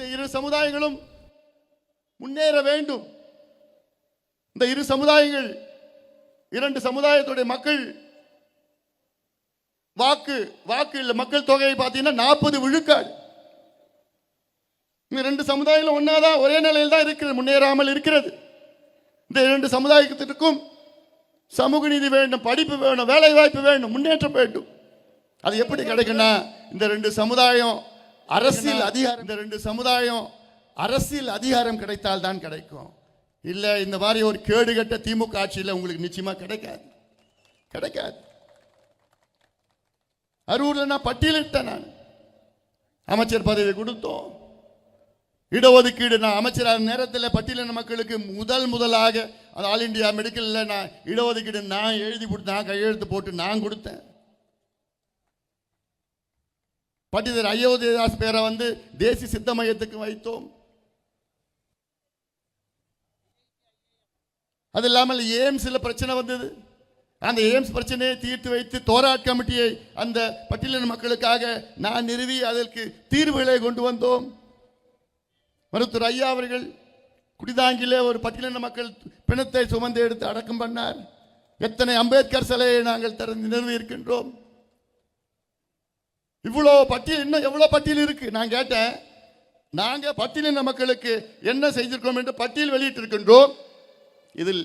இந்த இரு சமுதாயங்களும் முன்னேற வேண்டும். இந்த இரு சமுதாயங்கள், இரண்டு சமுதாயத்துடைய மக்கள் வாக்கு இல்லை, மக்கள் தொகையை பார்த்தீங்கன்னா 40 விழுக்காடு. இந்த ரெண்டு சமுதாயங்களும் ஒன்னாதான், ஒரே நிலையில் தான் இருக்கிறது, முன்னேறாமல் இருக்கிறது. இந்த இரண்டு சமுதாயத்திற்கும் சமூக நீதி வேண்டும், படிப்பு வேணும், வேலை வாய்ப்பு வேண்டும், முன்னேற்றம் வேண்டும். அது எப்படி கிடைக்கும்னா இந்த ரெண்டு சமுதாயம் அரசியல் அதிகாரம், இந்த ரெண்டு சமுதாயம் அரசியல் அதிகாரம் கிடைத்தால் தான் கிடைக்கும். இல்ல இந்த மாதிரி ஒரு கேடுகட்ட திமுக ஆட்சியில் உங்களுக்கு நிச்சயமா கிடைக்காது. அரூர்ல நான் பட்டியலிட்டேன், நான் அமைச்சர் பதவி கொடுத்தோம், இடஒதுக்கீடு. நான் அமைச்சராக நேரத்தில் பட்டியலின மக்களுக்கு முதலாக அந்த ஆல் இண்டியா மெடிக்கல்ல நான் இடஒதுக்கீடு நான் எழுதி கொடுத்து, நான் கையெழுத்து போட்டு நான் கொடுத்தேன். பட்டிதர் அயோத்திதாஸ் பேரை தேசிய சித்த மையத்துக்கு வைத்தோம். அது இல்லாமல் எய்ம்ஸில் பிரச்சனை வந்தது, அந்த எய்ம்ஸ் பிரச்சனையை தீர்த்து வைத்து தோராட் கமிட்டியை அந்த பட்டியலின மக்களுக்காக நான் நிறுவி அதற்கு தீர்வுகளை கொண்டு வந்தோம். மருத்துவர் ஐயா அவர்கள் குடிதாங்கிலே ஒரு பட்டியலின மக்கள் பிணத்தை சுமந்து எடுத்து அடக்கம் பண்ணார். எத்தனை அம்பேத்கர் சிலையை நாங்கள் நிறுவி இருக்கின்றோம். இவ்வளோ பட்டியல், இன்னும் எவ்வளோ பட்டியல் இருக்கு? நான் கேட்டேன், நாங்கள் பட்டியலின மக்களுக்கு என்ன செய்திருக்கோம் என்று பட்டியல் வெளியிட்டு இருக்கின்றோம். இதில்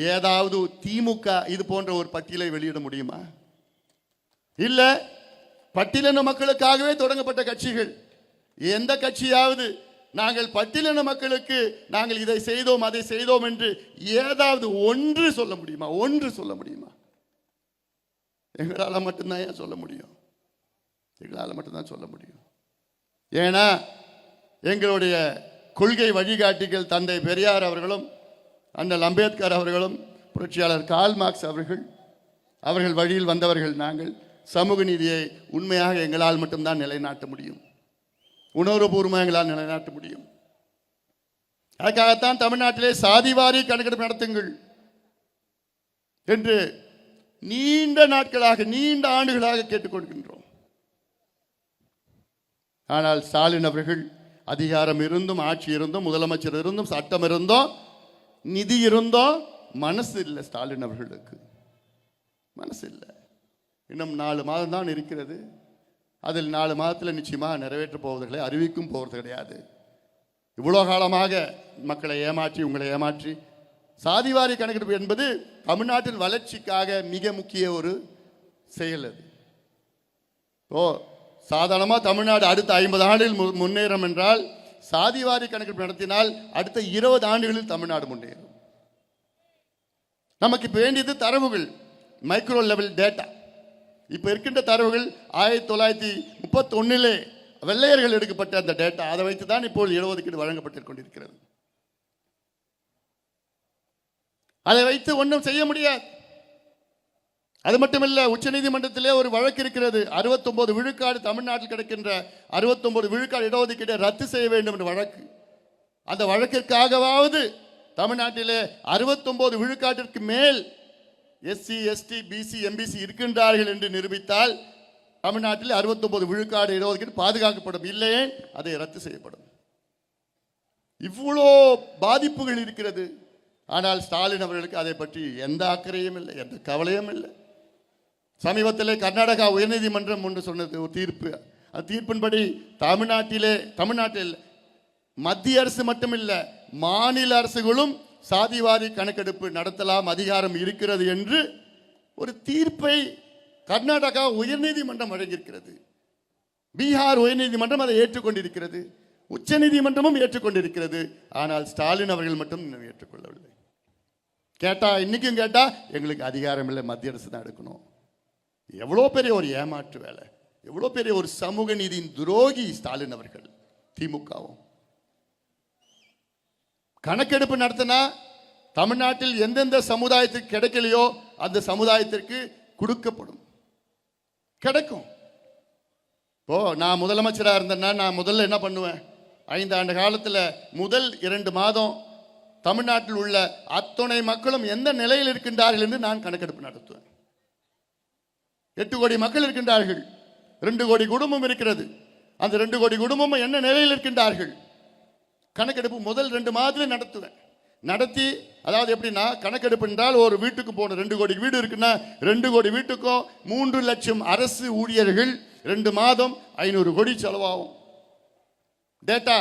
ஏதாவது திமுக இது போன்ற ஒரு பட்டியலை வெளியிட முடியுமா? இல்ல பட்டியலின மக்களுக்காகவே தொடங்கப்பட்ட கட்சிகள் எந்த கட்சியாவது நாங்கள் பட்டியலின மக்களுக்கு நாங்கள் இதை செய்தோம் அதை செய்தோம் என்று ஏதாவது ஒன்று சொல்ல முடியுமா? ஒன்று சொல்ல முடியுமா? எங்களால் மட்டும்தான் சொல்ல முடியும், எங்களால் மட்டும்தான் சொல்ல முடியும். ஏன்னா எங்களுடைய கொள்கை வழிகாட்டிகள் தந்தை பெரியார் அவர்களும் அண்ணல் அம்பேத்கர் அவர்களும் புரட்சியாளர் கார்ல் மார்க்ஸ் அவர்கள் வழியில் வந்தவர்கள். நாங்கள் சமூக நீதியை உண்மையாக எங்களால் மட்டும்தான் நிலைநாட்ட முடியும், உணர்வுபூர்வமாக எங்களால் நிலைநாட்ட முடியும். அதுக்காகத்தான் தமிழ்நாட்டிலே சாதிவாரி கணக்கெடுப்பு நடத்துங்கள் என்று நீண்ட நாட்களாக, நீண்ட ஆண்டுகளாக கேட்டுக்கொள்கின்றோம். ஆனால் ஸ்டாலின் அவர்கள் அதிகாரம் இருந்தும், ஆட்சி இருந்தும், முதலமைச்சர் இருந்தும், சட்டம் இருந்தும், நிதி இருந்தும் மனசு இல்லை. ஸ்டாலின் அவர்களுக்கு மனசு இல்லை. இன்னும் 4 மாதம் தான் இருக்கிறது. அதில் 4 மாதத்தில் நிச்சயமாக நிறைவேற்ற போவதில்லை, அறிவிக்கும் போவது கிடையாது. இவ்வளோ காலமாக மக்களை ஏமாற்றி, உங்களை ஏமாற்றி சாதிவாரி கணக்கெடுப்பு என்பது தமிழ்நாட்டின் வளர்ச்சிக்காக மிக முக்கிய ஒரு செயல். அது சாதாரணமாக தமிழ்நாடு அடுத்த 50 ஆண்டுகள் முன்னேறும் என்றால், சாதிவாரி கணக்கெடுப்பு நடத்தினால் அடுத்த 20 ஆண்டுகளில் தமிழ்நாடு முன்னேறும். நமக்கு இப்போ வேண்டியது தரவுகள், மைக்ரோ லெவல் டேட்டா. இப்போ இருக்கின்ற தரவுகள் 1931 வெள்ளையர்கள் எடுக்கப்பட்ட அந்த டேட்டா, அதை வைத்து தான் இப்போது இடஒதுக்கீடு வழங்கப்பட்டு கொண்டிருக்கிறது. அதை வைத்து ஒன்றும் செய்ய முடியாது. அது மட்டுமல்ல, உச்சநீதிமன்றத்திலே ஒரு வழக்கு இருக்கிறது. 69 விழுக்காடு தமிழ்நாட்டில் கிடைக்கின்ற 69 விழுக்காடு இடஒதுக்கீட்டை ரத்து செய்ய வேண்டும் என்ற வழக்கு. அந்த வழக்கிற்காகவாவது தமிழ்நாட்டிலே 69 விழுக்காட்டிற்கு மேல் எஸ்சி, எஸ்டி, பிசி, எம்பிசி இருக்கின்றார்கள் என்று நிரூபித்தால் தமிழ்நாட்டில் 69 விழுக்காடு இடஒதுக்கீடு பாதுகாக்கப்படும். இல்லையே அதை ரத்து செய்யப்படும். இவ்வளோ பாதிப்புகள் இருக்கிறது. ஆனால் ஸ்டாலின் அவர்களுக்கு அதை பற்றி எந்த அக்கறையும் இல்லை, எந்த கவலையும் இல்லை. சமீபத்தில் கர்நாடகா உயர்நீதிமன்றம் ஒன்று சொன்னது, ஒரு தீர்ப்பு. அந்த தீர்ப்பின்படி தமிழ்நாட்டில் மத்திய அரசு மட்டுமில்லை, மாநில அரசுகளும் சாதிவாரி கணக்கெடுப்பு நடத்தலாம், அதிகாரம் இருக்கிறது என்று ஒரு தீர்ப்பை கர்நாடகா உயர்நீதிமன்றம் வழங்கியிருக்கிறது. பீகார் உயர்நீதிமன்றம் அதை ஏற்றுக்கொண்டிருக்கிறது, உச்ச நீதிமன்றமும் ஏற்றுக்கொண்டிருக்கிறது. ஆனால் ஸ்டாலின் அவர்கள் மட்டும் ஏற்றுக்கொள்ளவில்லை. இன்னைக்கும் கேட்டா எங்களுக்கு அதிகாரம் இல்லை, மத்திய அரசு தான் எடுக்கணும். எவ்வளோ பெரிய ஒரு ஏமாற்று வேலை, எவ்வளோ பெரிய ஒரு சமூக நீதியின் துரோகி ஸ்டாலின் அவர்கள். திமுகவும் கணக்கெடுப்பு நடத்தினா தமிழ்நாட்டில் எந்தெந்த சமுதாயத்துக்கு கிடைக்கலையோ அந்த சமுதாயத்திற்கு கொடுக்கப்படும், கிடைக்கும். இப்போ நான் முதலமைச்சராக இருந்தேன்னா நான் முதல்ல என்ன பண்ணுவேன்? 5 ஆண்டு காலத்தில் முதல் 2 மாதம் தமிழ்நாட்டில் உள்ள அத்தனை மக்களும் எந்த நிலையில் இருக்கின்றார்கள் என்று நான் கணக்கெடுப்பு நடத்துவேன். 8 கோடி மக்கள் இருக்கின்றார்கள், 2 கோடி குடும்பம் இருக்கிறது. அந்த 2 கோடி குடும்பமும் என்ன நிலையில் இருக்கின்றார்கள், கணக்கெடுப்பு முதல் 2 மாதத்துல நடத்துவேன். நடத்தி, அதாவது எப்படின்னா, கணக்கெடுப்பு என்றால் ஒரு வீட்டுக்கு போகணும். 2 கோடி வீடு இருக்குன்னா 2 கோடி வீட்டுக்கும் 3 லட்சம் அரசு ஊழியர்கள், 2 மாதம் 500 கோடி செலவாகும். டேட்டா,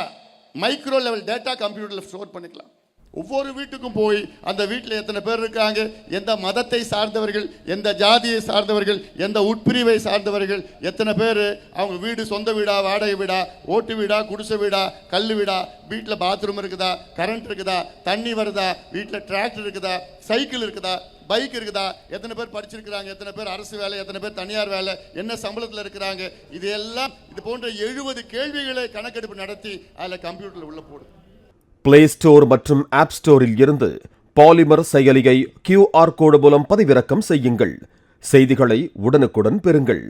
மைக்ரோ லெவல் டேட்டா கம்ப்யூட்டர்ல ஸ்டோர் பண்ணிக்கலாம். ஒவ்வொரு வீட்டுக்கும் போய் அந்த வீட்டில் எத்தனை பேர் இருக்காங்க, எந்த மதத்தை சார்ந்தவர்கள், எந்த ஜாதியை சார்ந்தவர்கள், எந்த உட்பிரிவை சார்ந்தவர்கள், எத்தனை பேர், அவங்க வீடு சொந்த வீடா, வாடகை வீடா, ஓட்டு வீடா, குடிசை வீடா, கல் வீடா, வீட்டில் பாத்ரூம் இருக்குதா, கரண்ட் இருக்குதா, தண்ணி வருதா, வீட்டில் டிராக்டர் இருக்குதா, சைக்கிள் இருக்குதா, பைக் இருக்குதா, எத்தனை பேர் படிச்சிருக்கிறாங்க, எத்தனை பேர் அரசு வேலை, எத்தனை பேர் தனியார் வேலை, என்ன சம்பளத்தில் இருக்கிறாங்க, இதெல்லாம் இது போன்ற 70 கேள்விகளை கணக்கெடுப்பு நடத்தி அதில் கம்ப்யூட்டரில் உள்ள போடும். பிளே ஸ்டோர் மற்றும் ஆப் ஸ்டோரில் இருந்து பாலிமர் செயலியை QR கோடு மூலம் பதிவிறக்கம் செய்யுங்கள். செய்திகளை உடனுக்குடன் பெறுங்கள்.